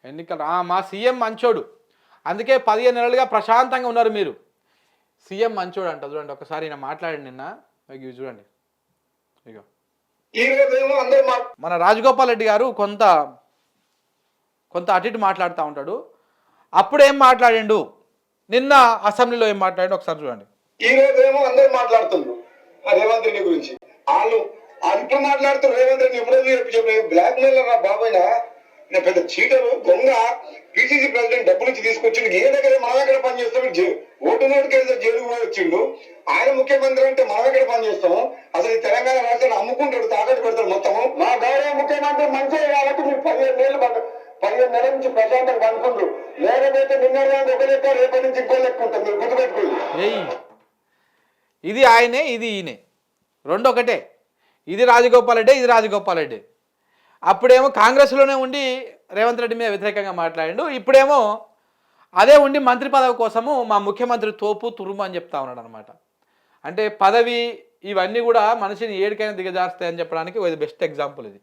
ఎన్నికలు మా సీఎం మంచోడు, అందుకే 15 నెలలుగా ప్రశాంతంగా ఉన్నారు మీరు. సీఎం మంచోడు అంట. చూడండి ఒకసారి ఈయన మాట్లాడి నిన్న, ఇవి చూడండి. ఇగో మన రాజగోపాల్ రెడ్డి గారు కొంత అటు ఇటు మాట్లాడుతూ ఉంటాడు. అప్పుడు ఏం మాట్లాడిండు, నిన్న అసెంబ్లీలో ఏం మాట్లాడిండు ఒకసారి చూడండి. ఈ రోజేమో అందరు మాట్లాడుతున్నారు రేవంత్ రెడ్డి గురించి. వాళ్ళు ఇప్పుడు మాట్లాడుతున్నారు రేవంత్ రెడ్డి ఎప్పుడైతే బ్లాక్ మెయిలర్ రా బాబైనా, పెద్ద చీటరు దొంగ. పిసిసి ప్రెసిడెంట్ డబ్బులు ఇచ్చి తీసుకొచ్చిండు, ఏ దగ్గర మన దగ్గర పనిచేస్తాడు, ఓటు నోటుకేస్తే జైలుకు పోయి వచ్చిండు. ఆయన ముఖ్యమంత్రి అంటే మన దగ్గర పనిచేస్తాము. అసలు ఈ తెలంగాణ రాష్ట్రాన్ని అమ్ముకుంటాడు, తాకట్టు పెడతాడు మొత్తము. మా గౌరవ ముఖ్యమంత్రి మంచిగా కాబట్టి మీరు 15 నెలల నుంచి ప్రశాంతంగా అనుకుంటారు. లేకపోతే నిన్న ఒక లెక్క, రేపటి నుంచి ఇంకో లెక్క ఉంటుంది, మీరు గుర్తుపెట్టుకోండి. ఇది ఆయనే, ఇది ఈయనే, రెండు ఒకటే. ఇది రాజగోపాల్ రెడ్డి, ఇది రాజగోపాల్ రెడ్డి. అప్పుడేమో కాంగ్రెస్లోనే ఉండి రేవంత్ రెడ్డి మీద వ్యతిరేకంగా మాట్లాడిండు, ఇప్పుడేమో అదే ఉండి మంత్రి పదవి కోసము మా ముఖ్యమంత్రి తోపు తురుము అని చెప్తా ఉన్నాడు అనమాట. అంటే పదవి ఇవన్నీ కూడా మనిషిని ఏడికైనా దిగజారుస్తాయని చెప్పడానికి ఇది బెస్ట్ ఎగ్జాంపుల్ ఇది.